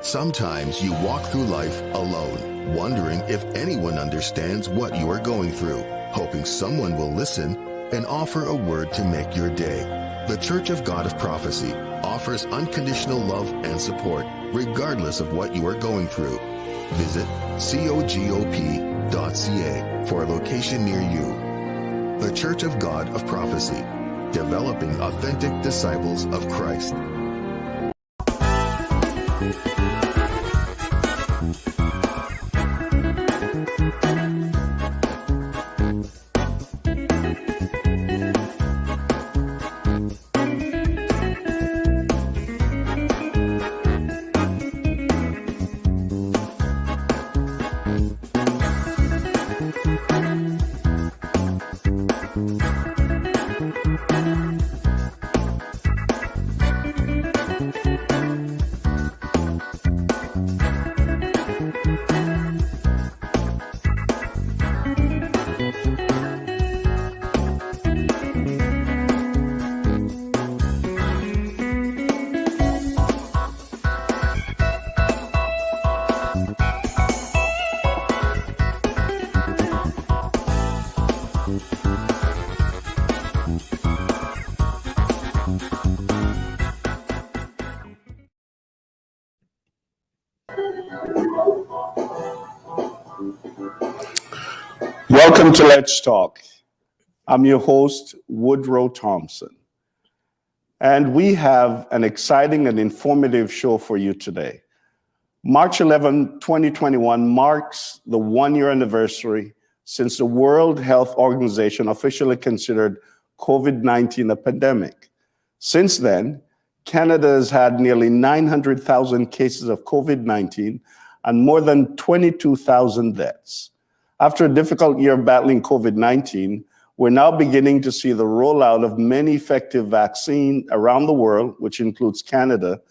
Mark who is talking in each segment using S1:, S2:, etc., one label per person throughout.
S1: Sometimes you walk through life alone, wondering if anyone understands what you are going through, hoping someone will listen and offer a word to make your day. The Church of God of Prophecy offers unconditional love and support, regardless of what you are going through. Visit cogop.ca for a location near you. The Church of God of Prophecy, developing authentic disciples of Christ.
S2: Welcome to Let's Talk. I'm your host, Woodrow Thompson. And we have an exciting and informative show for you today. March 11, 2021 marks the one-year anniversary since the World Health Organization officially considered COVID-19 a pandemic. Since then, Canada has had nearly 900,000 cases of COVID-19 and more than 22,000 deaths. After a difficult year of battling COVID-19, we're now beginning to see the rollout of many effective vaccines around the world, which includes Canada,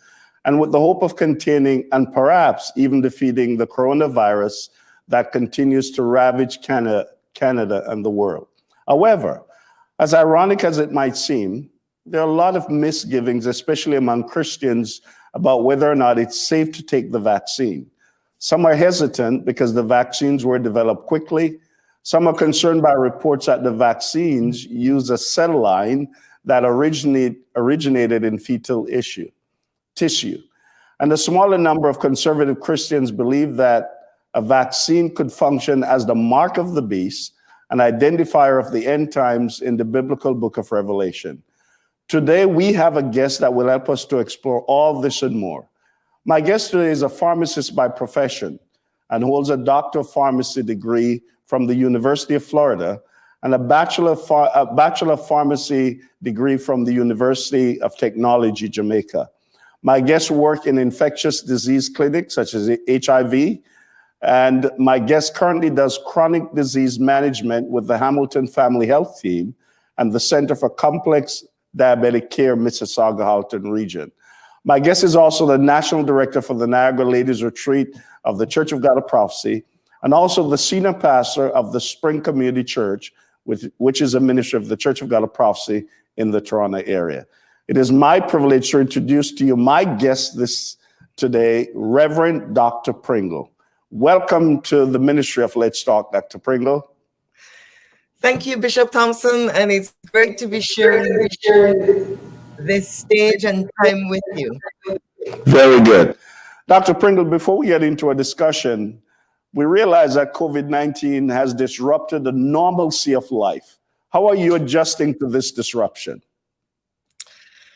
S2: and with the hope of containing and perhaps even defeating the coronavirus that continues to ravage Canada and the world. However, as ironic as it might seem, there are a lot of misgivings, especially among Christians, about whether or not it's safe to take the vaccine. Some are hesitant because the vaccines were developed quickly. Some are concerned by reports that the vaccines use a cell line that originated in fetal tissue. And a smaller number of conservative Christians believe that a vaccine could function as the mark of the beast, an identifier of the end times in the biblical book of Revelation. Today, we have a guest that will help us to explore all this and more. My guest today is a pharmacist by profession and holds a Doctor of Pharmacy degree from the University of Florida and a Bachelor of Pharmacy degree from the University of Technology, Jamaica. My guest work in infectious disease clinics such as HIV, and my guest currently does chronic disease management with the Hamilton Family Health Team and the Center for Complex Diabetic Care, Mississauga-Halton region. My guest is also the National Director for the Niagara Ladies Retreat of the Church of God of Prophecy, and also the Senior Pastor of the Spring Community Church, which is a ministry of the Church of God of Prophecy in the Toronto area. It is my privilege to introduce to you my guest today, Reverend Dr. Pringle. Welcome to the ministry of Let's Talk, Dr. Pringle.
S3: Thank you, Bishop Thompson, and it's great to be sharing this stage and time with you.
S2: Very good. Dr. Pringle, before we get into a discussion, we realize that COVID-19 has disrupted the normalcy of life. How are you adjusting to this disruption?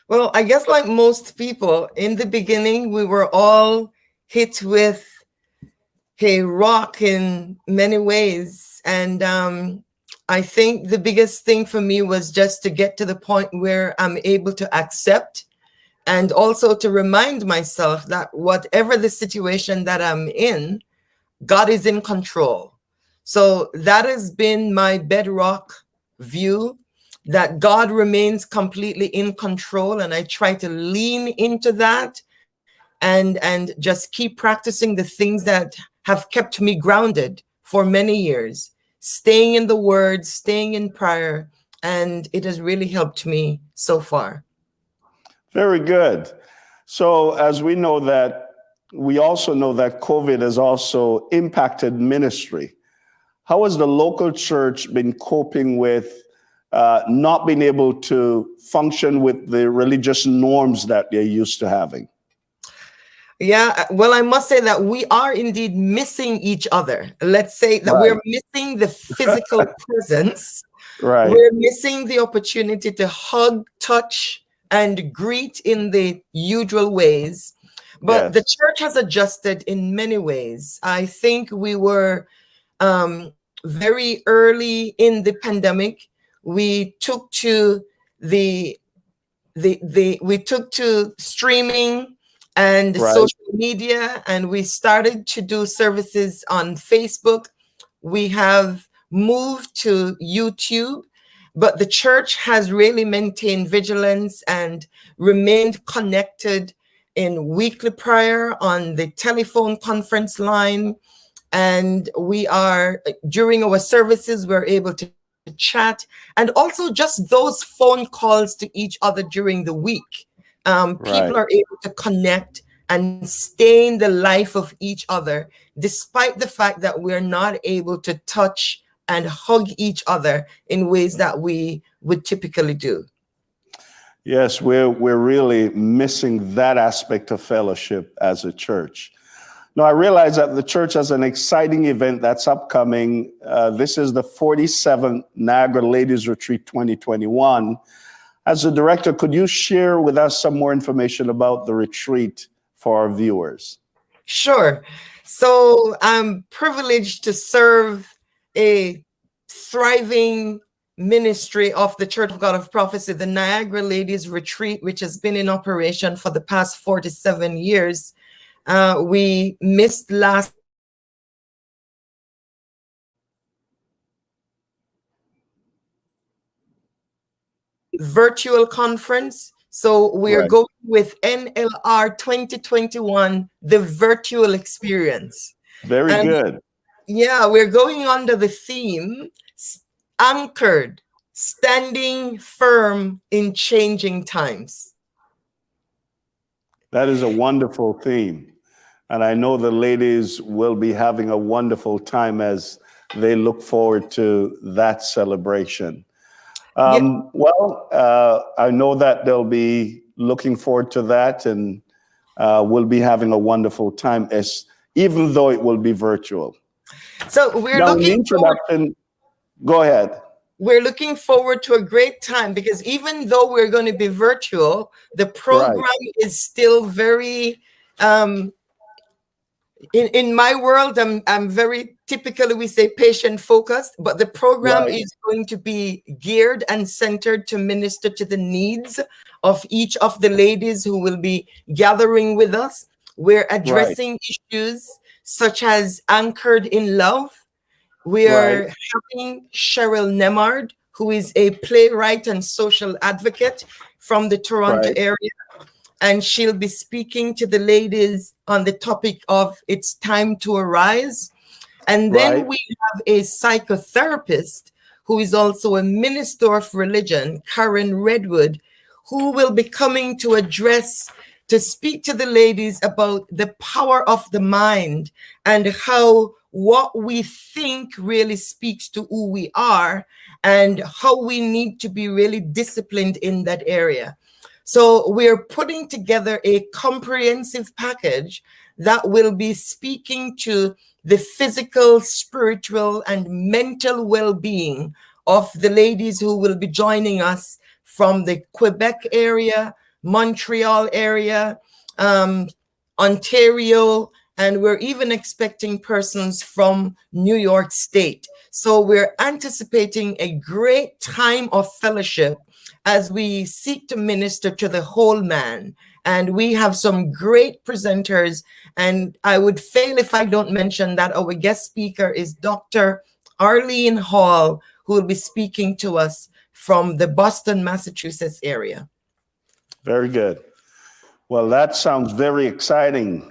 S3: Well, I guess like most people, in the beginning, we were all hit with a rock in many ways. And I think the biggest thing for me was just to get to the point where I'm able to accept and also to remind myself that whatever the situation that I'm in, God is in control. So that has been my bedrock view, that God remains completely in control. And I try to lean into that and just keep practicing the things that have kept me grounded for many years. Staying in the word, staying in prayer, and it has really helped me so far.
S2: Very good. So as we know that we also know that COVID has also impacted ministry. How has the local church been coping with not being able to function with the religious norms that they're used to having?
S3: Yeah, well, I must say that we are indeed missing each other. Let's say that we're missing the physical presence.
S2: Right.
S3: We're missing the opportunity to hug, touch, and greet in the usual ways. But the church has adjusted in many ways. I think we were very early in the pandemic. We took to we took to streaming and social media, and we started to do services on Facebook. We have moved to YouTube, but the church has really maintained vigilance and remained connected in weekly prayer on the telephone conference line. And we are, during our services, we're able to chat, and also just those phone calls to each other during the week. People are able to connect and stay in the life of each other, despite the fact that we're not able to touch and hug each other in ways that we would typically do.
S2: Yes, we're really missing that aspect of fellowship as a church. Now, I realize that the church has an exciting event that's upcoming. This is the 47th Niagara Ladies Retreat 2021. As a director, could you share with us some more information about the retreat for our viewers?
S3: Sure. So I'm privileged to serve a thriving ministry of the Church of God of Prophecy, the Niagara Ladies Retreat, which has been in operation for the past 47 years. We missed last virtual conference. So we're going with NLR 2021, the virtual experience.
S2: Very good.
S3: Yeah, we're going under the theme, anchored, standing firm in changing times.
S2: That is a wonderful theme. And I know the ladies will be having a wonderful time as they look forward to that celebration. Well, I know that they'll be looking forward to that, and we'll be having a wonderful time, even though it will be virtual.
S3: So we're looking forward.
S2: Go ahead.
S3: We're looking forward to a great time, because even though we're going to be virtual, the program is still very in my world, I'm very typically, we say patient focused, but the program is going to be geared and centered to minister to the needs of each of the ladies who will be gathering with us. We're addressing issues such as anchored in love. We are having Cheryl Nemard, who is a playwright and social advocate from the Toronto area. And she'll be speaking to the ladies on the topic of It's Time to Arise. And then we have a psychotherapist who is also a minister of religion, Karen Redwood, who will be coming to speak to the ladies about the power of the mind and how what we think really speaks to who we are and how we need to be really disciplined in that area. So we're putting together a comprehensive package that will be speaking to the physical, spiritual, and mental well-being of the ladies who will be joining us from the Quebec area, Montreal area, Ontario, and we're even expecting persons from New York State. So we're anticipating a great time of fellowship as we seek to minister to the whole man. And we have some great presenters, and I would fail if I don't mention that our guest speaker is Dr. Arlene Hall, who will be speaking to us from the Boston, Massachusetts area.
S2: Very good. Well, that sounds very exciting.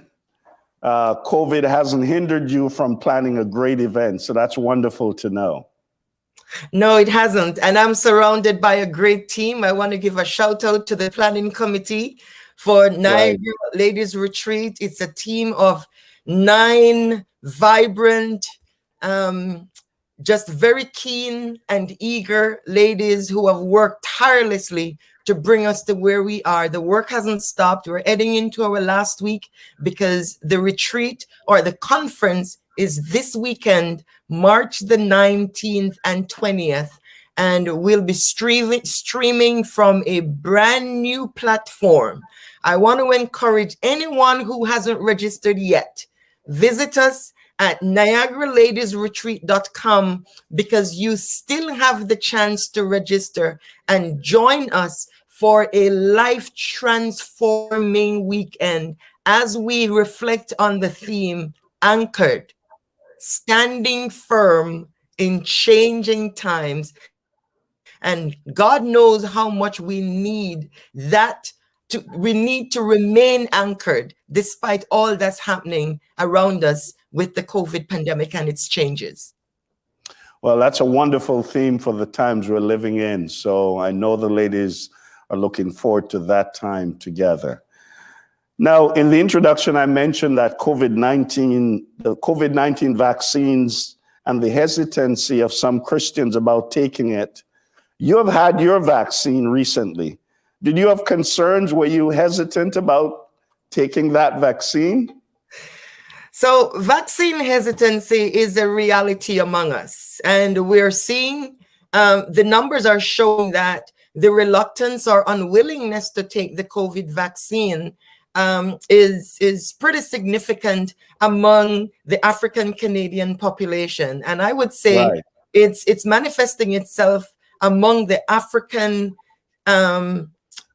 S2: COVID hasn't hindered you from planning a great event, so that's wonderful to know.
S3: No, it hasn't. And I'm surrounded by a great team. I want to give a shout out to the planning committee, for Niagara Ladies Retreat. It's a team of 9 vibrant, just very keen and eager ladies who have worked tirelessly to bring us to where we are. The work hasn't stopped. We're heading into our last week because the retreat or the conference is this weekend, March the 19th and 20th. And we'll be streaming from a brand new platform. I want to encourage anyone who hasn't registered yet, visit us at NiagaraLadiesRetreat.com because you still have the chance to register and join us for a life-transforming weekend as we reflect on the theme, Anchored, Standing Firm in Changing Times. And God knows how much we need that. We need to remain anchored despite all that's happening around us with the COVID pandemic and its changes.
S2: Well, that's a wonderful theme for the times we're living in. So I know the ladies are looking forward to that time together. Now, in the introduction, I mentioned that the COVID-19 vaccines and the hesitancy of some Christians about taking it. You have had your vaccine recently. Did you have concerns? Were you hesitant about taking that vaccine?
S3: So vaccine hesitancy is a reality among us. And we're seeing the numbers are showing that the reluctance or unwillingness to take the COVID vaccine is pretty significant among the African Canadian population. And I would say it's manifesting itself among the African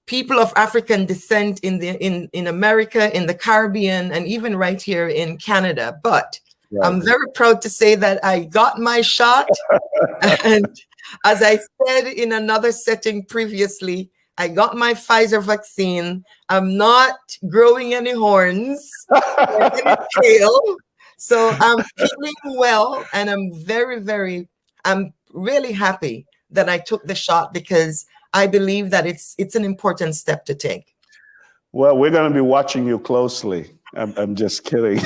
S3: people of African descent in America, in the Caribbean, and even right here in Canada. But I'm very proud to say that I got my shot. And as I said in another setting previously, I got my Pfizer vaccine. I'm not growing any horns or any tail. So I'm feeling well, and I'm I'm really happy that I took the shot because I believe that it's an important step to take.
S2: Well, we're going to be watching you closely. I'm just kidding.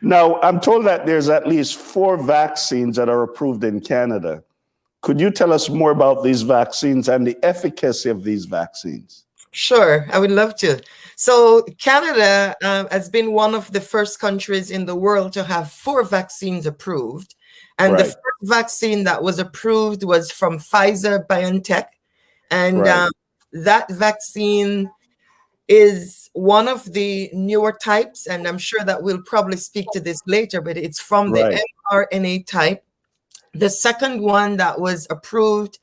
S2: Now, I'm told that there's at least 4 vaccines that are approved in Canada. Could you tell us more about these vaccines and the efficacy of these vaccines?
S3: Sure, I would love to. So Canada has been one of the first countries in the world to have 4 vaccines approved. And the first vaccine that was approved was from Pfizer BioNTech. And that vaccine is one of the newer types. And I'm sure that we'll probably speak to this later, but it's from the mRNA type. The second one that was approved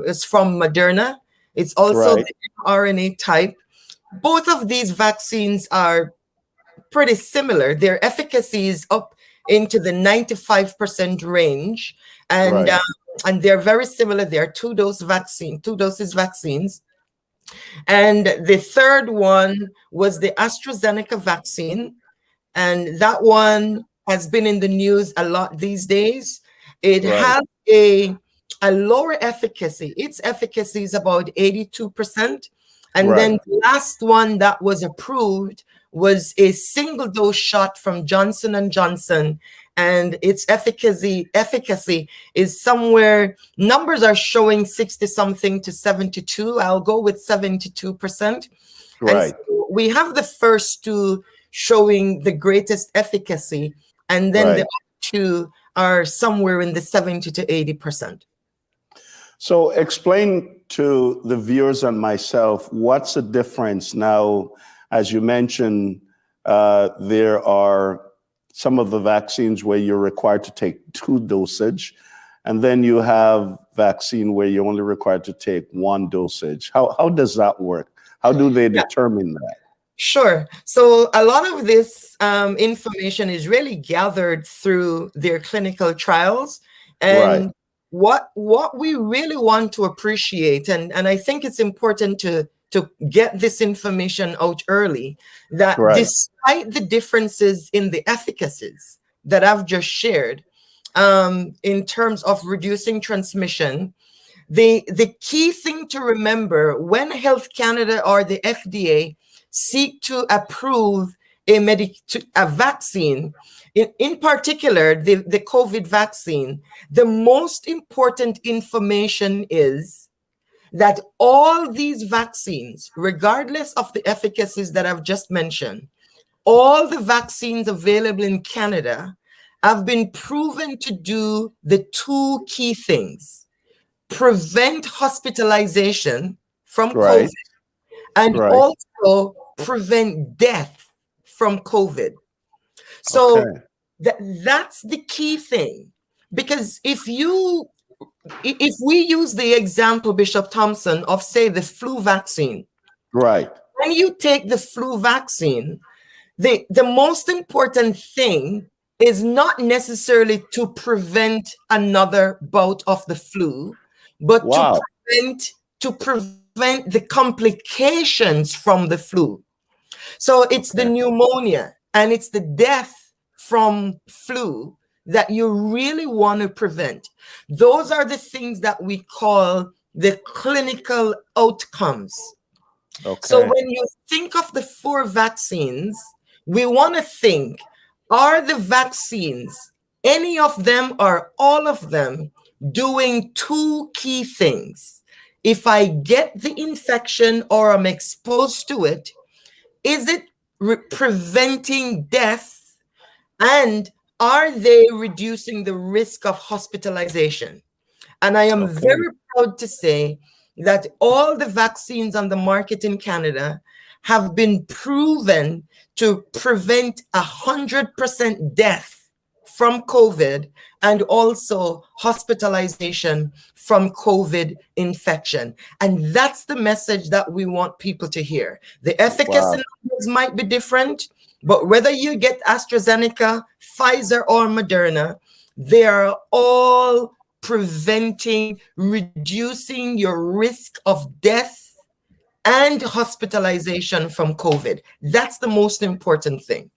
S3: is from Moderna. It's also the mRNA type. Both of these vaccines are pretty similar. Their efficacy is up into the 95% range. And they're very similar. They're 2 doses vaccines. And the third one was the AstraZeneca vaccine. And that one has been in the news a lot these days. It has a lower efficacy. Its efficacy is about 82%. And then the last one that was approved was a single dose shot from Johnson & Johnson. And its efficacy is somewhere, numbers are showing 60 something to 72. I'll go with 72%. And so we have the first 2 showing the greatest efficacy. And then the other 2 are somewhere in the 70 to 80%.
S2: So explain to the viewers and myself, what's the difference now? As you mentioned, there are some of the vaccines where you're required to take 2 dosage, and then you have vaccine where you're only required to take 1 dosage. How does that work? How do they determine that?
S3: Sure. So a lot of this information is really gathered through their clinical trials. And what we really want to appreciate, and I think it's important to get this information out early, that despite the differences in the efficacies that I've just shared, in terms of reducing transmission, The key thing to remember when Health Canada or the FDA seek to approve a vaccine, in particular the COVID vaccine, the most important information is that all these vaccines, regardless of the efficacies that I've just mentioned, all the vaccines available in Canada have been proven to do the two key things: prevent hospitalization from COVID, and also prevent death from COVID. So that's the key thing. Because if we use the example, Bishop Thompson, of say the flu vaccine,
S2: right?
S3: When you take the flu vaccine, the most important thing is not necessarily to prevent another bout of the flu, but to prevent the complications from the flu. So it's the pneumonia and it's the death from flu that you really want to prevent. Those are the things that we call the clinical outcomes. So when you think of the 4 vaccines, we want to think, are the vaccines, any of them or all of them, doing 2 key things? If I get the infection or I'm exposed to it, is it preventing death? And are they reducing the risk of hospitalization? And I am very proud to say that all the vaccines on the market in Canada have been proven to prevent 100% death from COVID and also hospitalization from COVID infection. And that's the message that we want people to hear. The efficacy numbers might be different, but whether you get AstraZeneca, Pfizer, or Moderna, they are all preventing, reducing your risk of death and hospitalization from COVID. That's the most important thing.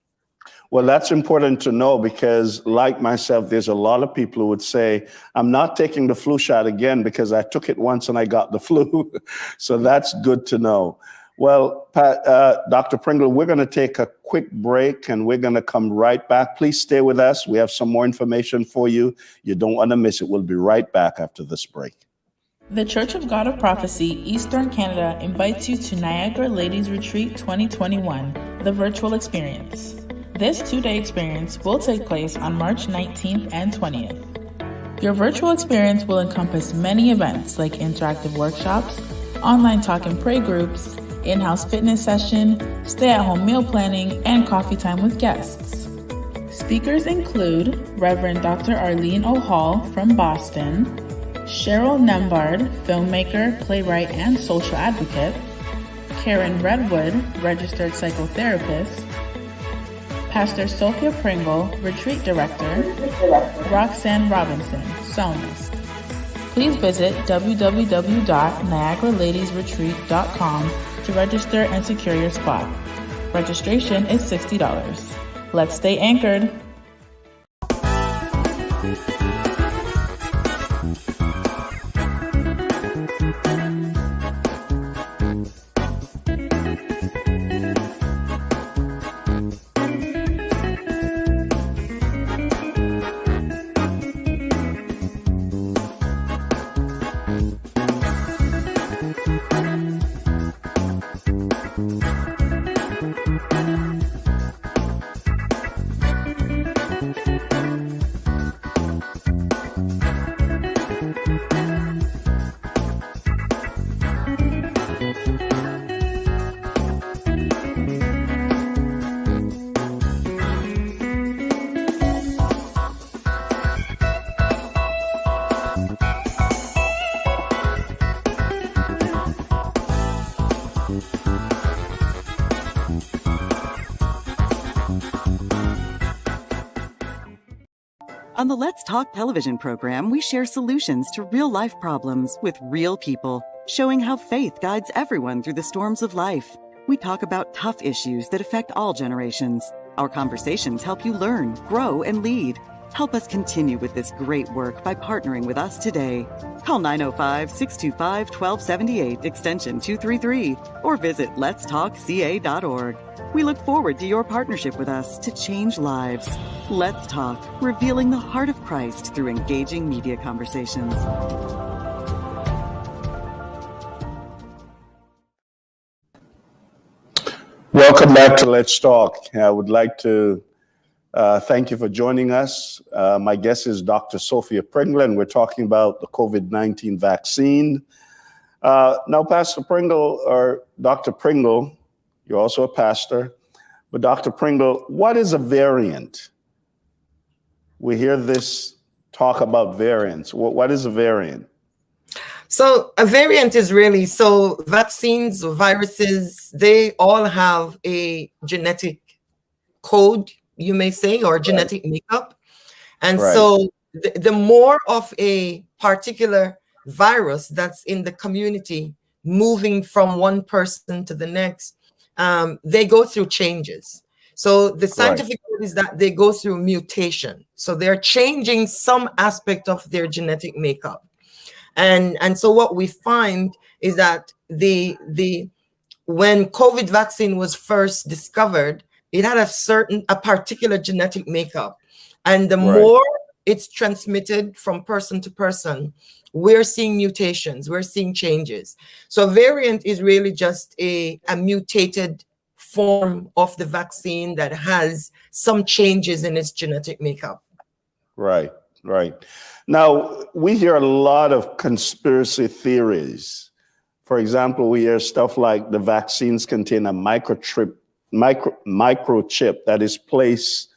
S2: Well, that's important to know because, like myself, there's a lot of people who would say, I'm not taking the flu shot again because I took it once and I got the flu. So that's good to know. Well, Dr. Pringle, we're going to take a quick break and we're going to come right back. Please stay with us. We have some more information for you. You don't want to miss it. We'll be right back after this break.
S4: The Church of God of Prophecy, Eastern Canada, invites you to Niagara Ladies Retreat 2021, the virtual experience. This 2-day experience will take place on March 19th and 20th. Your virtual experience will encompass many events like interactive workshops, online talk and pray groups, in-house fitness session, stay-at-home meal planning, and coffee time with guests. Speakers include Reverend Dr. Arlene O'Hall from Boston, Cheryl Nembard, filmmaker, playwright, and social advocate, Karen Redwood, registered psychotherapist, Pastor Sophia Pringle, retreat director, Roxanne Robinson, psalmist. Please visit www.niagaraladiesretreat.com to register and secure your spot. Registration is $60. Let's stay anchored.
S5: On the Let's Talk television program, we share solutions to real-life problems with real people, showing how faith guides everyone through the storms of life. We talk about tough issues that affect all generations. Our conversations help you learn, grow, and lead. Help us continue with this great work by partnering with us today. Call 905-625-1278 extension 233 or visit letstalkca.org. We look forward to your partnership with us to change lives. Let's Talk, revealing the heart of Christ through engaging media conversations.
S2: Welcome back to Let's Talk. I would like to thank you for joining us. My guest is Dr. Sophia Pringle, and we're talking about the COVID-19 vaccine. Now, Pastor Pringle, or Dr. Pringle, you're also a pastor, but Dr. Pringle, what is a variant? We hear this talk about variants. What is a variant?
S3: So a variant is really, so vaccines, viruses, they all have a genetic code, you may say, or genetic makeup. And so the more of a particular virus that's in the community moving from one person to the next, they go through changes. So the scientific word is that they go through mutation. So they're changing some aspect of their genetic makeup. And so what we find is that when COVID vaccine was first discovered, it had a particular genetic makeup. And the more it's transmitted from person to person, we're seeing mutations, we're seeing changes. So a variant is really just a mutated form of the vaccine that has some changes in its genetic makeup. Right.
S2: Now, we hear a lot of conspiracy theories. For example, we hear stuff like the vaccines contain a microchip that is placed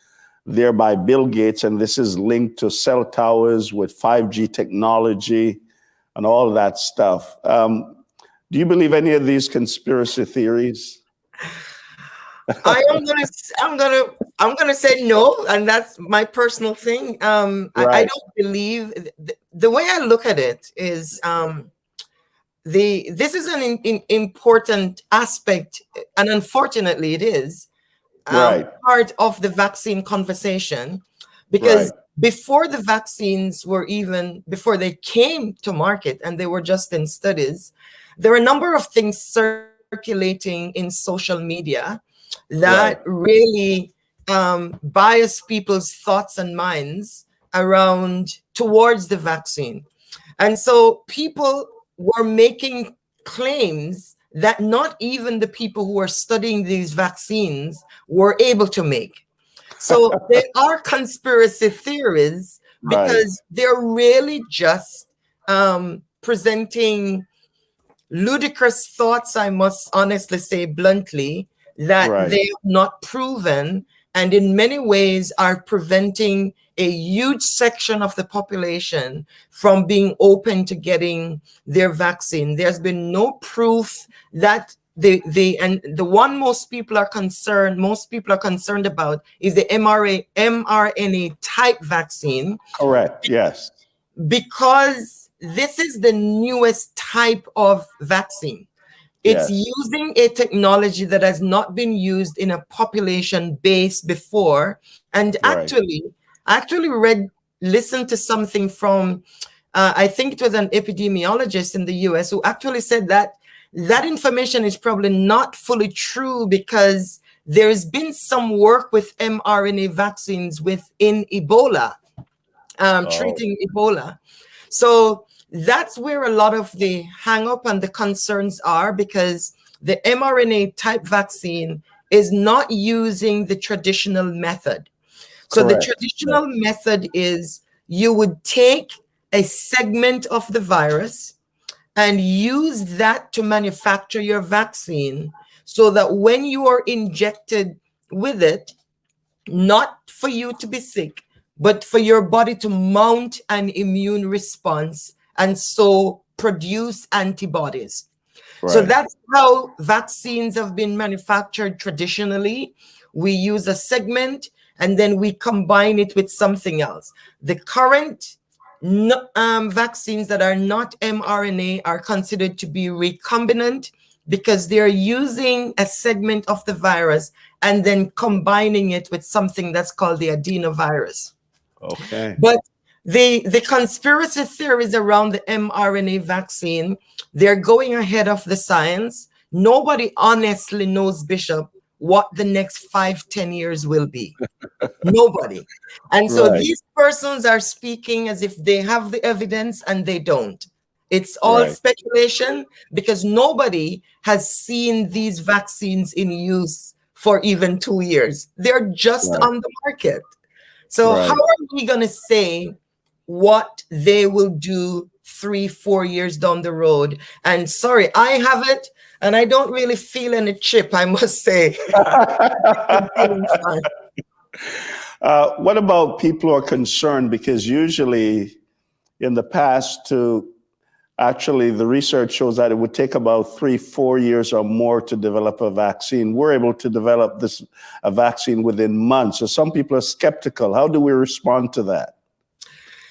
S2: there by Bill Gates, and this is linked to cell towers with 5G technology and all of that stuff. Do you believe any of these conspiracy theories?
S3: I'm gonna say no, and that's my personal thing. I don't believe. The way I look at it is this is an important aspect, and unfortunately, it is part of the vaccine conversation, because before the vaccines before they came to market and they were just in studies, there are a number of things circulating in social media that really bias people's thoughts and minds towards the vaccine. And so people were making claims that not even the people who are studying these vaccines were able to make. So they are conspiracy theories because they're really just presenting ludicrous thoughts, I must honestly say bluntly, that they have not proven, and in many ways are preventing a huge section of the population from being open to getting their vaccine. There's been no proof that the one most people are concerned about is the mRNA type vaccine.
S2: Correct. Yes.
S3: Because this is the newest type of vaccine. It's using a technology that has not been used in a population base before. And actually listened to something from, I think it was an epidemiologist in the US who actually said that information is probably not fully true, because there's been some work with mRNA vaccines within Ebola, treating Ebola. So that's where a lot of the hang up and the concerns are, because the mRNA type vaccine is not using the traditional method. So the traditional method is you would take a segment of the virus and use that to manufacture your vaccine, so that when you are injected with it, not for you to be sick, but for your body to mount an immune response and so produce antibodies. So that's how vaccines have been manufactured traditionally. We use a segment and then we combine it with something else. The current vaccines that are not mRNA are considered to be recombinant, because they're using a segment of the virus and then combining it with something that's called the adenovirus.
S2: Okay.
S3: But the conspiracy theories around the mRNA vaccine, they're going ahead of the science. Nobody honestly knows, Bishop, what the next 5-10 years will be. Nobody. And so
S2: Right.
S3: these persons are speaking as if they have the evidence, and they don't. It's all
S2: Right.
S3: speculation, because nobody has seen these vaccines in use for even 2 years. They're just
S2: Right.
S3: on the market. So
S2: Right.
S3: how are we going to say what they will do 3-4 years down the road? And sorry, I haven't, and I don't really feel any chip, I must say. I'm feeling fine.
S2: What about people who are concerned? Because usually in the past, actually, the research shows that it would take about 3-4 years or more to develop a vaccine. We're able to develop a vaccine within months. So some people are skeptical. How do we respond to that?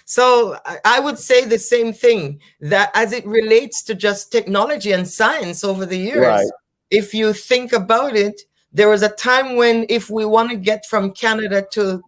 S3: So I would say the same thing, that as it relates to just technology and science over the years,
S2: Right.
S3: if you think about it, there was a time when if we want to get from Canada to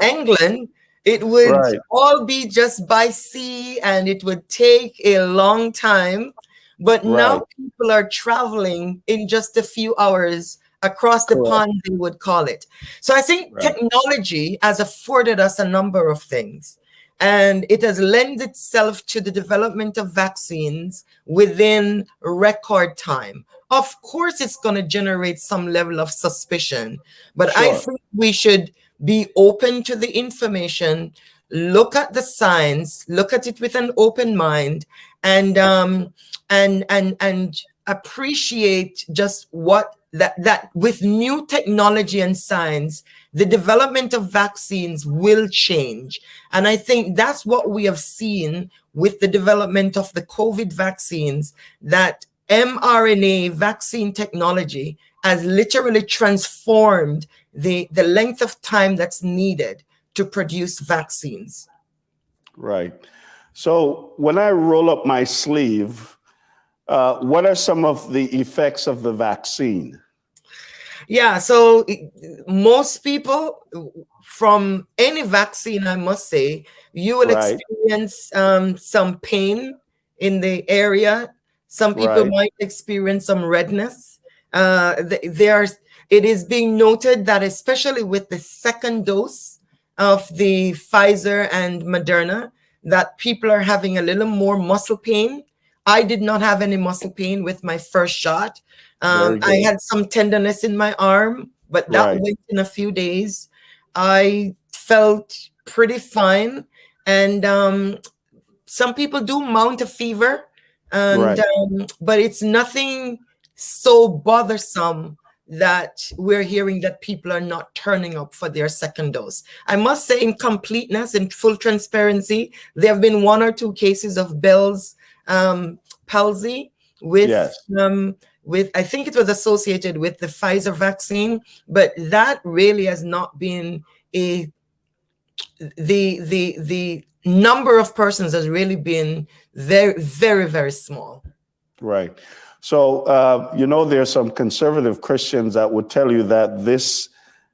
S3: England, it would
S2: Right.
S3: all be just by sea, and it would take a long time. But now
S2: Right.
S3: people are traveling in just a few hours across the
S2: Correct.
S3: pond, they would call it. So I think
S2: Right.
S3: technology has afforded us a number of things, and it has lent itself to the development of vaccines within record time. Of course, it's going to generate some level of suspicion, but I
S2: Sure.
S3: think we should be open to the information, look at the science, look at it with an open mind, and appreciate just what that with new technology and science, the development of vaccines will change. And I think that's what we have seen with the development of the COVID vaccines, that mRNA vaccine technology has literally transformed the length of time that's needed to produce vaccines.
S2: Right. So when I roll up my sleeve, what are some of the effects of the vaccine?
S3: Yeah, so most people from any vaccine, I must say, you will
S2: Right.
S3: experience some pain in the area. Some people
S2: Right.
S3: might experience some redness. It is being noted that especially with the second dose of the Pfizer and Moderna, that people are having a little more muscle pain. I did not have any muscle pain with my first shot.
S2: Very
S3: I
S2: good.
S3: had some tenderness in my arm, but that
S2: Right.
S3: went in a few days. I felt pretty fine. And some people do mount a fever, and
S2: Right.
S3: but it's nothing so bothersome that we're hearing that people are not turning up for their second dose. I must say, in completeness and full transparency, there have been 1 or 2 cases of Bell's palsy with
S2: Yes.
S3: I think it was associated with the Pfizer vaccine, but that really has not been the number of persons has really been very, very, very small.
S2: Right. So, there's some conservative Christians that would tell you that this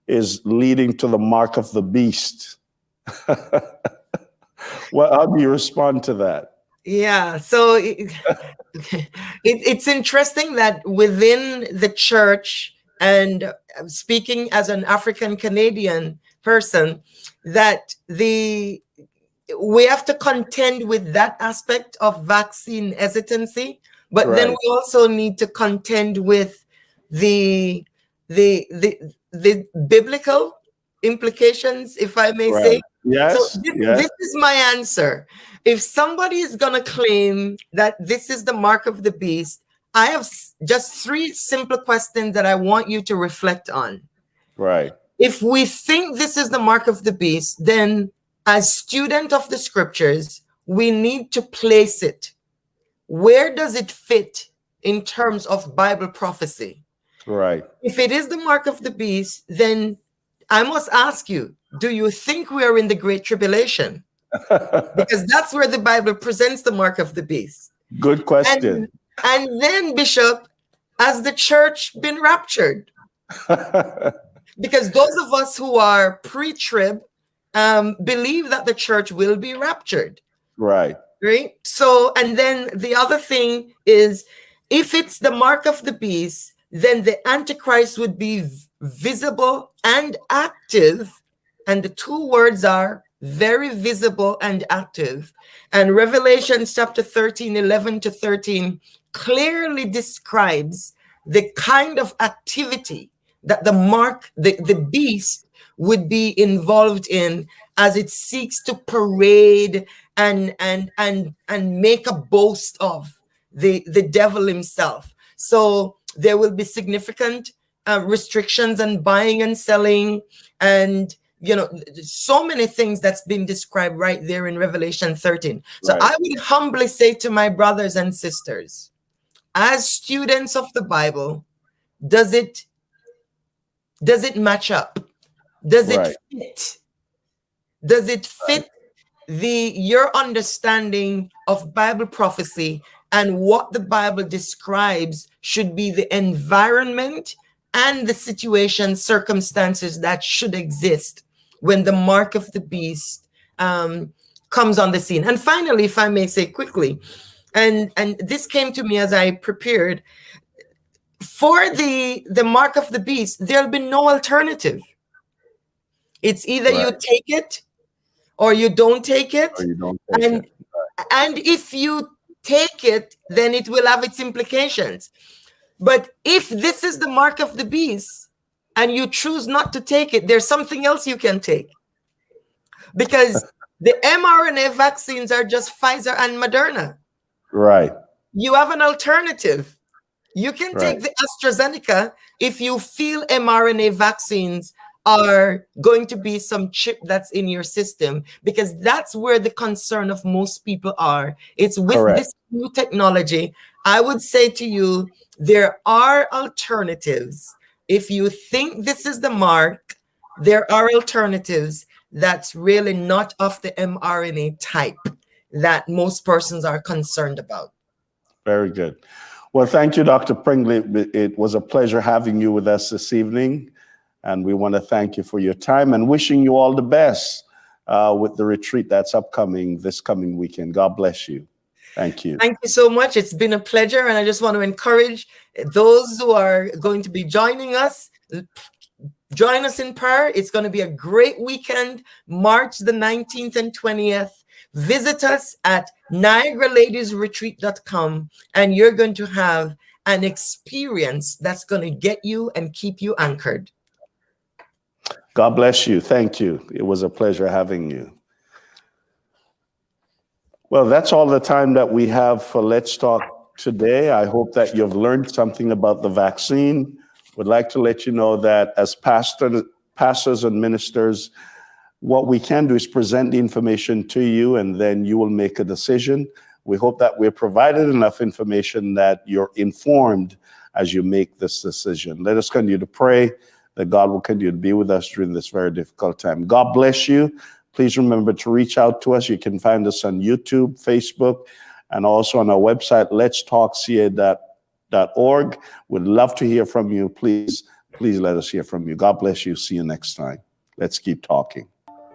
S2: is leading to the mark of the beast. Well, how do you respond to that?
S3: Yeah, so it's interesting that within the church, and speaking as an African Canadian person, that we have to contend with that aspect of vaccine hesitancy, but then
S2: Right.
S3: we also need to contend with the biblical implications, if I may say.
S2: Right. Yes.
S3: So
S2: Yes.
S3: this is my answer. If somebody is going to claim that this is the mark of the beast, I have just 3 simple questions that I want you to reflect on.
S2: Right.
S3: If we think this is the mark of the beast, then as student of the scriptures, we need to place it. Where does it fit in terms of Bible prophecy?
S2: Right.
S3: If it is the mark of the beast, then I must ask you, do you think we are in the Great Tribulation? Because that's where the Bible presents the mark of the beast.
S2: Good question.
S3: And then, Bishop, has the church been raptured? Because those of us who are pre-trib believe that the church will be raptured.
S2: Right.
S3: Right. So, and then the other thing is, if it's the mark of the beast, then the Antichrist would be visible and active. And the two words are very visible and active. And Revelation chapter 13, 11 to 13 clearly describes the kind of activity that the mark, the beast would be involved in as it seeks to parade and make a boast of the devil himself. So there will be significant restrictions on buying and selling, and so many things that's been described right there in Revelation 13. So
S2: Right.
S3: I would humbly say to my brothers and sisters, as students of the Bible, does it match up? Does it
S2: Right.
S3: fit? Does it fit your understanding of Bible prophecy and what the Bible describes should be the environment and the situation, circumstances that should exist when the mark of the beast comes on the scene? And finally, if I may say quickly, and this came to me as I prepared, for the mark of the beast, there'll be no alternative. It's either you take it or you don't take it.
S2: Or you don't take it.
S3: And if you take it, then it will have its implications. But if this is the mark of the beast and you choose not to take it, there's something else you can take. Because the mRNA vaccines are just Pfizer and Moderna.
S2: Right.
S3: You have an alternative. You can take the AstraZeneca if you feel mRNA vaccines are going to be some chip that's in your system, because that's where the concern of most people are. It's with this new technology. I would say to you, there are alternatives. If you think this is the mark, there are alternatives that's really not of the mRNA type that most persons are concerned about.
S2: Very good. Well, thank you, Dr. Pringley. It was a pleasure having you with us this evening. And we want to thank you for your time and wishing you all the best with the retreat that's upcoming this coming weekend. God bless you. Thank you.
S3: Thank you so much. It's been a pleasure. And I just want to encourage those who are going to be joining us, join us in prayer. It's going to be a great weekend, March the 19th and 20th. Visit us at NiagaraLadiesRetreat.com, and you're going to have an experience that's going to get you and keep you anchored.
S2: God bless you. Thank you. It was a pleasure having you. Well, that's all the time that we have for Let's Talk today. I hope that you've learned something about the vaccine. Would like to let you know that as pastors and ministers, what we can do is present the information to you, and then you will make a decision. We hope that we've provided enough information that you're informed as you make this decision. Let us continue to pray that God will continue to be with us during this very difficult time. God bless you. Please remember to reach out to us. You can find us on YouTube, Facebook, and also on our website, letstalkca.org. We'd love to hear from you. Please let us hear from you. God bless you. See you next time. Let's keep talking.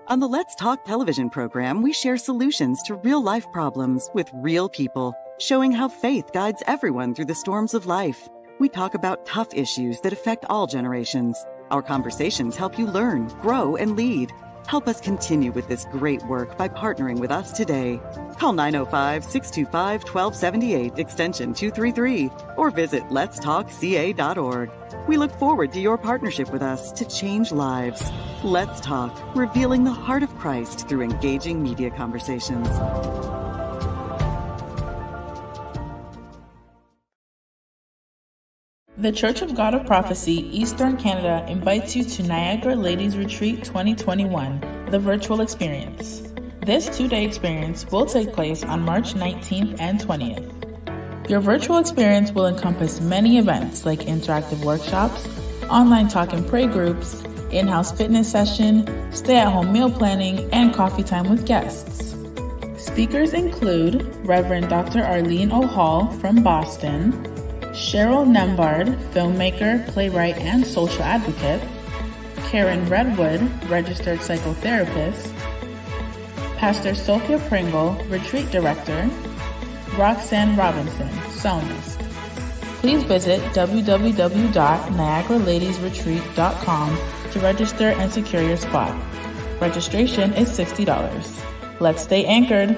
S5: On the Let's Talk television program, we share solutions to real-life problems with real people, showing how faith guides everyone through the storms of life. We talk about tough issues that affect all generations. Our conversations help you learn, grow, and lead. Help us continue with this great work by partnering with us today. Call 905-625-1278, extension 233, or visit letstalkca.org. We look forward to your partnership with us to change lives. Let's Talk, revealing the heart of Christ through engaging media conversations.
S4: The Church of God of Prophecy, Eastern Canada invites you to Niagara Ladies Retreat 2021, the virtual experience. This 2-day experience will take place on March 19th and 20th. Your virtual experience will encompass many events like interactive workshops, online talk and pray groups, in-house fitness session, stay-at-home meal planning, and coffee time with guests. Speakers include Reverend Dr. Arlene O'Hall from Boston, Cheryl Nembard, filmmaker, playwright, and social advocate, Karen Redwood, registered psychotherapist, Pastor Sophia Pringle, Retreat Director, Roxanne Robinson, Psalmist. Please visit www.niagaraladiesretreat.com to register and secure your spot. Registration is $60. Let's stay anchored.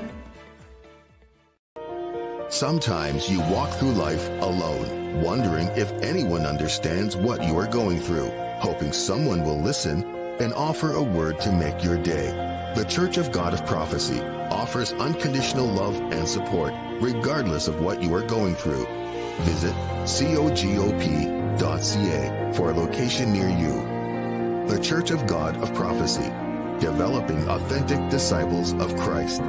S1: Sometimes you walk through life alone, wondering if anyone understands what you are going through, hoping someone will listen and offer a word to make your day. The Church of God of Prophecy offers unconditional love and support, regardless of what you are going through. Visit cogop.ca for a location near you. The Church of God of Prophecy, developing authentic disciples of Christ.